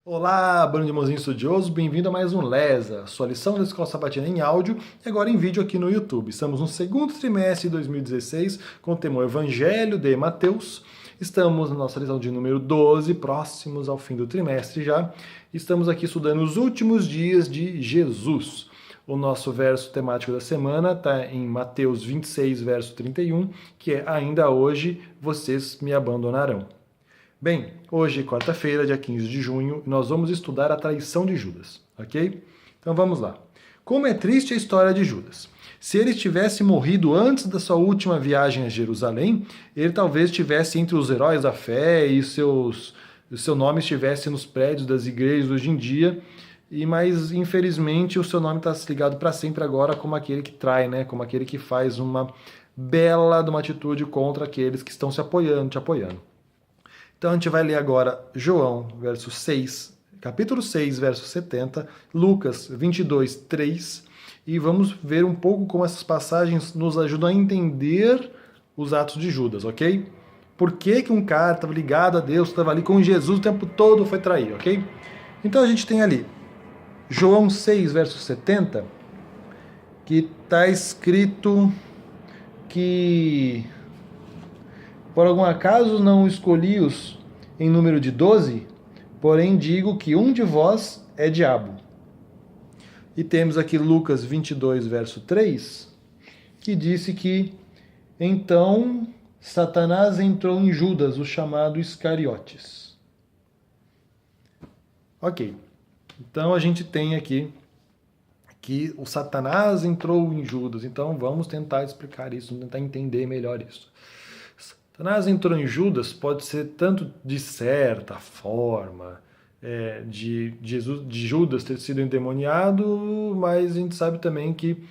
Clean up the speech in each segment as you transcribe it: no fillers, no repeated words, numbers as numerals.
Olá, bando de irmãozinho estudioso, bem-vindo a mais um LESA, sua lição da Escola Sabatina em áudio e agora em vídeo aqui no YouTube. Estamos no segundo trimestre de 2016 com o tema Evangelho de Mateus. Estamos na nossa lição de número 12, próximos ao fim do trimestre já. Estamos aqui estudando os últimos dias de Jesus. O nosso verso temático da semana está em Mateus 26, verso 31, que é ainda hoje vocês me abandonarão. Bem, hoje, quarta-feira, dia 15 de junho, nós vamos estudar a traição de Judas, ok? Então vamos lá. Como é triste a história de Judas. Se ele tivesse morrido antes da sua última viagem a Jerusalém, ele talvez estivesse entre os heróis da fé e seu nome estivesse nos prédios das igrejas hoje em dia, mas infelizmente o seu nome está ligado para sempre agora como aquele que trai, né? Como aquele que faz uma bela de uma atitude contra aqueles que estão te apoiando. Então a gente vai ler agora João, verso 6, capítulo 6, verso 70, Lucas 22, 3, e vamos ver um pouco como essas passagens nos ajudam a entender os atos de Judas, ok? Por que um cara estava ligado a Deus, estava ali com Jesus o tempo todo, foi trair, ok? Então a gente tem ali João 6, verso 70, que está escrito que por algum acaso não escolhi-os em número de 12, porém digo que um de vós é diabo. E temos aqui Lucas 22, verso 3, que disse que então Satanás entrou em Judas, o chamado Iscariotes. Ok, então a gente tem aqui que o Satanás entrou em Judas, então vamos tentar explicar isso, tentar entender melhor isso. Satanás entrou em Judas pode ser tanto de certa forma de Judas ter sido endemoniado, mas a gente sabe também que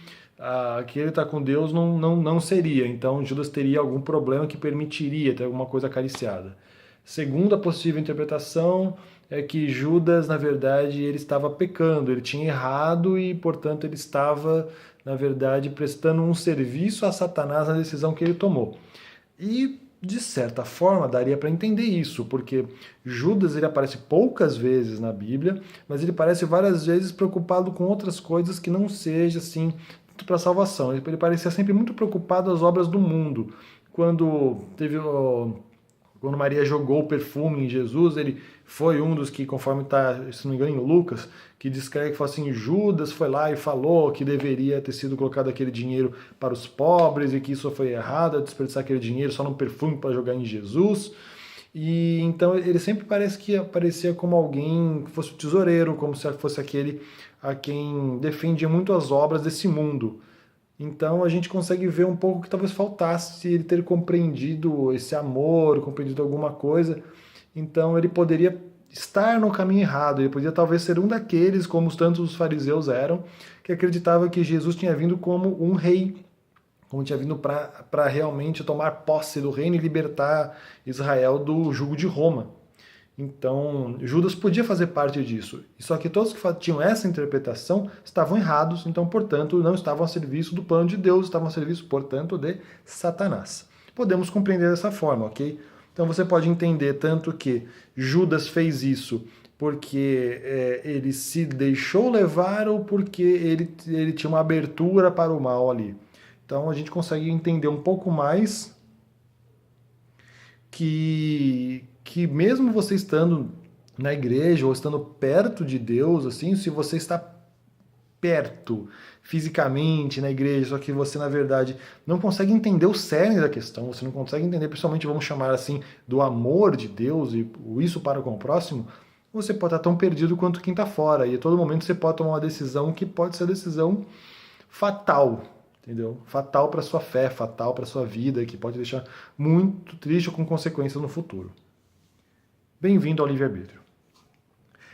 ele está com Deus não seria. Então Judas teria algum problema que permitiria ter alguma coisa acariciada. Segunda possível interpretação é que Judas, na verdade, ele estava pecando, ele tinha errado e, portanto, ele estava, na verdade, prestando um serviço a Satanás na decisão que ele tomou. E de certa forma, daria para entender isso, porque Judas ele aparece poucas vezes na Bíblia, mas ele aparece várias vezes preocupado com outras coisas que não seja assim para a salvação. Ele parecia sempre muito preocupado com as obras do mundo. Quando Maria jogou o perfume em Jesus, ele foi um dos que, conforme está, se não me engano, em Lucas, que descreve que foi assim, Judas foi lá e falou que deveria ter sido colocado aquele dinheiro para os pobres e que isso foi errado, desperdiçar aquele dinheiro só num perfume para jogar em Jesus. E então ele sempre parece que aparecia como alguém que fosse o tesoureiro, como se fosse aquele a quem defendia muito as obras desse mundo. Então a gente consegue ver um pouco que talvez faltasse ele ter compreendido esse amor, compreendido alguma coisa. Então ele poderia estar no caminho errado, ele poderia talvez ser um daqueles, como tantos os fariseus eram, que acreditava que Jesus tinha vindo como um rei, como tinha vindo para realmente tomar posse do reino e libertar Israel do jugo de Roma. Então, Judas podia fazer parte disso. Só que todos que tinham essa interpretação estavam errados, então, portanto, não estavam a serviço do plano de Deus, estavam a serviço, portanto, de Satanás. Podemos compreender dessa forma, ok? Então você pode entender tanto que Judas fez isso porque ele se deixou levar ou porque ele tinha uma abertura para o mal ali. Então a gente consegue entender um pouco mais que mesmo você estando na igreja ou estando perto de Deus, assim, se você está perto fisicamente na igreja, só que você na verdade não consegue entender o cerne da questão, você não consegue entender, principalmente vamos chamar assim, do amor de Deus e isso para com o próximo, você pode estar tão perdido quanto quem está fora, e a todo momento você pode tomar uma decisão que pode ser a decisão fatal, entendeu? Fatal para sua fé, fatal para sua vida, que pode deixar muito triste ou com consequências no futuro. Bem-vindo ao livre-arbítrio.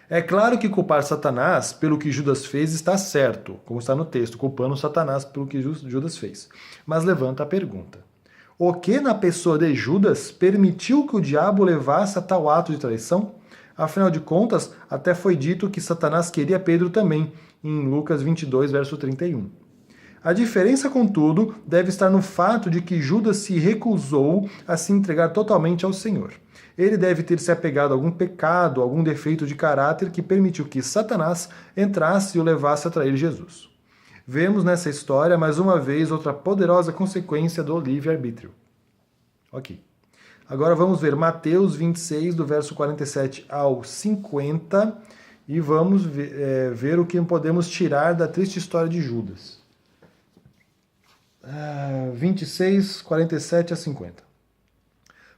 É claro que culpar Satanás pelo que Judas fez está certo, como está no texto, culpando Satanás pelo que Judas fez. Mas levanta a pergunta: o que na pessoa de Judas permitiu que o diabo levasse a tal ato de traição? Afinal de contas, até foi dito que Satanás queria Pedro também, em Lucas 22, verso 31. A diferença, contudo, deve estar no fato de que Judas se recusou a se entregar totalmente ao Senhor. Ele deve ter se apegado a algum pecado, algum defeito de caráter que permitiu que Satanás entrasse e o levasse a trair Jesus. Vemos nessa história, mais uma vez, outra poderosa consequência do livre-arbítrio. Ok. Agora vamos ver Mateus 26, do verso 47 ao 50, e vamos ver o que podemos tirar da triste história de Judas. 26, 47 a 50.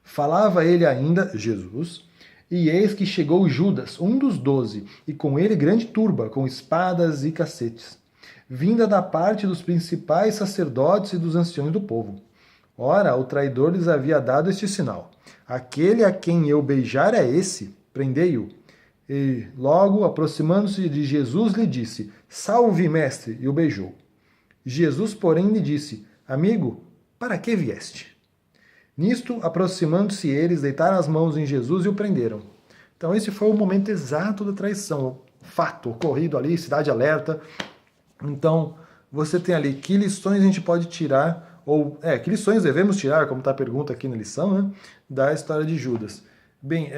Falava ele ainda, Jesus, e eis que chegou Judas, um dos 12, e com ele grande turba, com espadas e cacetes, vinda da parte dos principais sacerdotes e dos anciões do povo. Ora, o traidor lhes havia dado este sinal: aquele a quem eu beijar é esse, prendei-o. E logo, aproximando-se de Jesus, lhe disse: Salve, mestre, e o beijou. Jesus, porém, lhe disse: Amigo, para que vieste? Nisto, aproximando-se eles, deitaram as mãos em Jesus e o prenderam. Então esse foi o momento exato da traição, o fato ocorrido ali, cidade alerta. Então, você tem ali que lições a gente pode tirar, que lições devemos tirar, como está a pergunta aqui na lição, né, da história de Judas. Bem,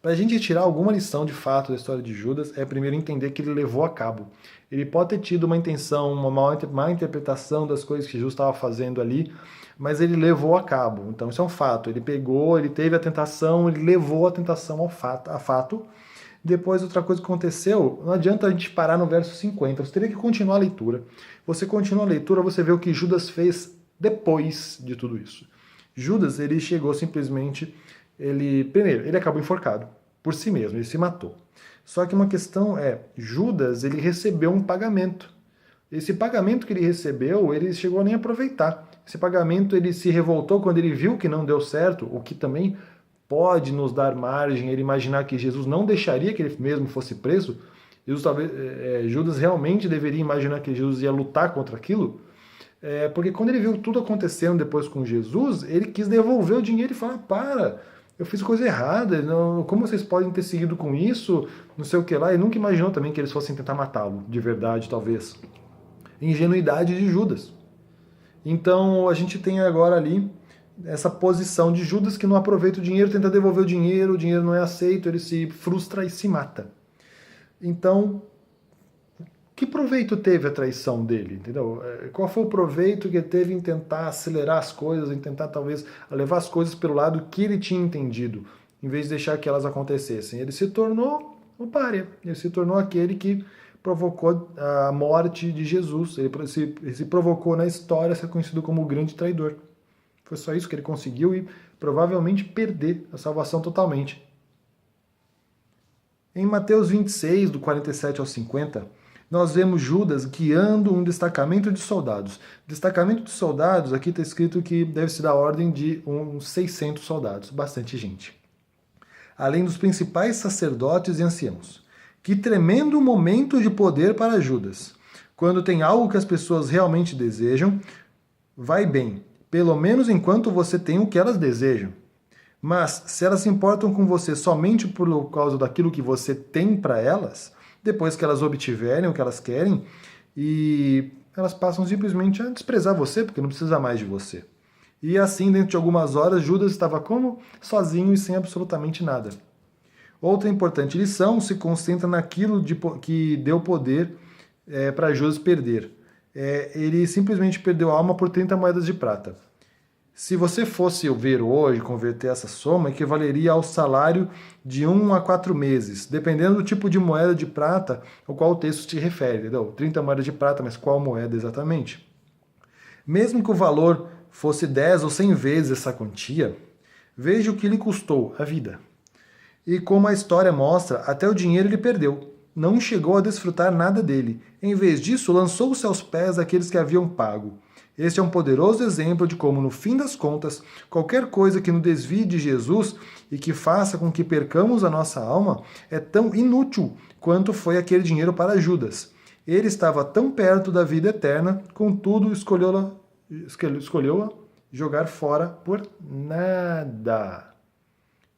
para a gente tirar alguma lição de fato da história de Judas, é primeiro entender que ele levou a cabo. Ele pode ter tido uma intenção, uma má interpretação das coisas que Jesus estava fazendo ali, mas ele levou a cabo. Então isso é um fato. Ele pegou, ele teve a tentação, ele levou a tentação a fato. Depois, outra coisa que aconteceu, não adianta a gente parar no verso 50, você teria que continuar a leitura. Você continua a leitura, você vê o que Judas fez depois de tudo isso. Judas, ele chegou simplesmente, primeiro, ele acabou enforcado por si mesmo, ele se matou. Só que uma questão é, Judas, ele recebeu um pagamento. Esse pagamento que ele recebeu, ele chegou a nem aproveitar. Esse pagamento, ele se revoltou quando ele viu que não deu certo, o que também pode nos dar margem a ele imaginar que Jesus não deixaria que ele mesmo fosse preso. Judas realmente deveria imaginar que Jesus ia lutar contra aquilo, porque quando ele viu tudo acontecendo depois com Jesus, ele quis devolver o dinheiro e falar, eu fiz coisa errada, como vocês podem ter seguido com isso, não sei o que lá. Ele nunca imaginou também que eles fossem tentar matá-lo, de verdade, talvez. Ingenuidade de Judas. Então a gente tem agora ali essa posição de Judas que não aproveita o dinheiro, tenta devolver o dinheiro não é aceito, ele se frustra e se mata. Então, que proveito teve a traição dele, entendeu? Qual foi o proveito que ele teve em tentar acelerar as coisas, em tentar talvez levar as coisas pelo lado que ele tinha entendido, em vez de deixar que elas acontecessem? Ele se tornou o pária, ele se tornou aquele que provocou a morte de Jesus, ele se provocou na história a ser conhecido como o grande traidor. Foi só isso que ele conseguiu e provavelmente perder a salvação totalmente. Em Mateus 26, do 47 ao 50, nós vemos Judas guiando um destacamento de soldados. Destacamento de soldados, aqui está escrito que deve se dar ordem de uns 600 soldados, bastante gente. Além dos principais sacerdotes e anciãos. Que tremendo momento de poder para Judas. Quando tem algo que as pessoas realmente desejam, vai bem, pelo menos enquanto você tem o que elas desejam. Mas, se elas se importam com você somente por causa daquilo que você tem para elas, depois que elas obtiverem o que elas querem, e elas passam simplesmente a desprezar você, porque não precisa mais de você. E assim, dentro de algumas horas, Judas estava como? Sozinho e sem absolutamente nada. Outra importante lição se concentra naquilo que deu poder para Judas perder. Ele simplesmente perdeu a alma por 30 moedas de prata. Se você fosse ver hoje, converter essa soma, equivaleria ao salário de 1 a 4 meses, dependendo do tipo de moeda de prata ao qual o texto se refere, entendeu? 30 moedas de prata, mas qual moeda exatamente? Mesmo que o valor fosse 10 ou 100 vezes essa quantia, veja o que lhe custou a vida. E como a história mostra, até o dinheiro ele perdeu. Não chegou a desfrutar nada dele. Em vez disso, lançou-se aos pés daqueles que haviam pago. Este é um poderoso exemplo de como, no fim das contas, qualquer coisa que nos desvie de Jesus e que faça com que percamos a nossa alma é tão inútil quanto foi aquele dinheiro para Judas. Ele estava tão perto da vida eterna, contudo escolheu-a jogar fora por nada.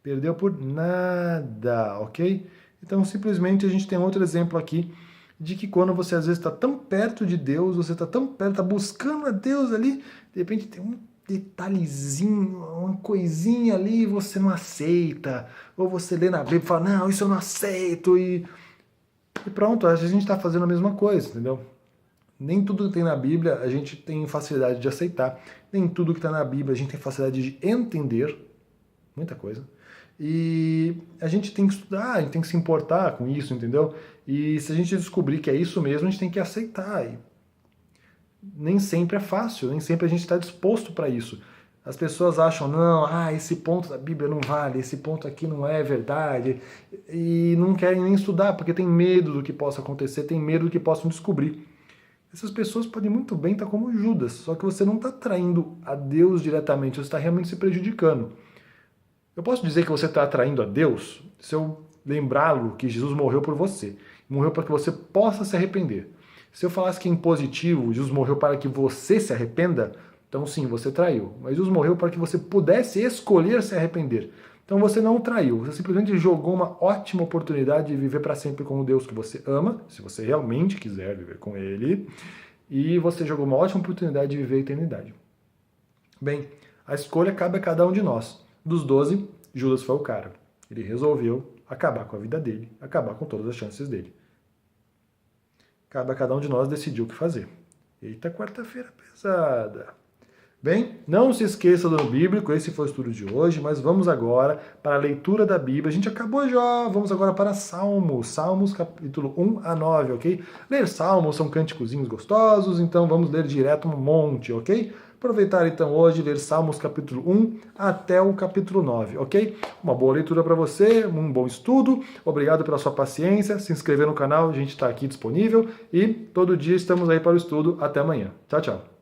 Perdeu por nada, ok? Então, simplesmente, a gente tem outro exemplo aqui de que quando você, às vezes, está tão perto de Deus, você está tão perto, está buscando a Deus ali, de repente tem um detalhezinho, uma coisinha ali você não aceita, ou você lê na Bíblia e fala, não, isso eu não aceito, e pronto, a gente está fazendo a mesma coisa, entendeu? Nem tudo que tem na Bíblia a gente tem facilidade de aceitar, nem tudo que está na Bíblia a gente tem facilidade de entender, muita coisa, e a gente tem que estudar, a gente tem que se importar com isso, entendeu? E se a gente descobrir que é isso mesmo, a gente tem que aceitar, e nem sempre é fácil, nem sempre a gente está disposto para isso. As pessoas acham, não, esse ponto da Bíblia não vale, esse ponto aqui não é verdade, e não querem nem estudar, porque tem medo do que possa acontecer, tem medo do que possam descobrir. Essas pessoas podem muito bem estar como Judas, só que você não está traindo a Deus diretamente, você está realmente se prejudicando. Eu posso dizer que você está atraindo a Deus se eu lembrá-lo que Jesus morreu por você, morreu para que você possa se arrepender. Se eu falasse que em positivo, Jesus morreu para que você se arrependa, então sim, você traiu. Mas Jesus morreu para que você pudesse escolher se arrepender. Então você não traiu, você simplesmente jogou uma ótima oportunidade de viver para sempre com o Deus que você ama, se você realmente quiser viver com Ele, e você jogou uma ótima oportunidade de viver a eternidade. Bem, a escolha cabe a cada um de nós. Dos 12, Judas foi o cara. Ele resolveu acabar com a vida dele, acabar com todas as chances dele. Cabe a cada um de nós decidir o que fazer. Eita, quarta-feira pesada. Bem, não se esqueça do bíblico, esse foi o estudo de hoje, mas vamos agora para a leitura da Bíblia. A gente acabou já, vamos agora para Salmos, Salmos capítulo 1 a 9, ok? Ler Salmos são cânticozinhos gostosos, então vamos ler direto um monte, ok? Aproveitar então hoje ler Salmos capítulo 1 até o capítulo 9, ok? Uma boa leitura para você, um bom estudo, obrigado pela sua paciência, se inscrever no canal, a gente está aqui disponível e todo dia estamos aí para o estudo. Até amanhã. Tchau, tchau.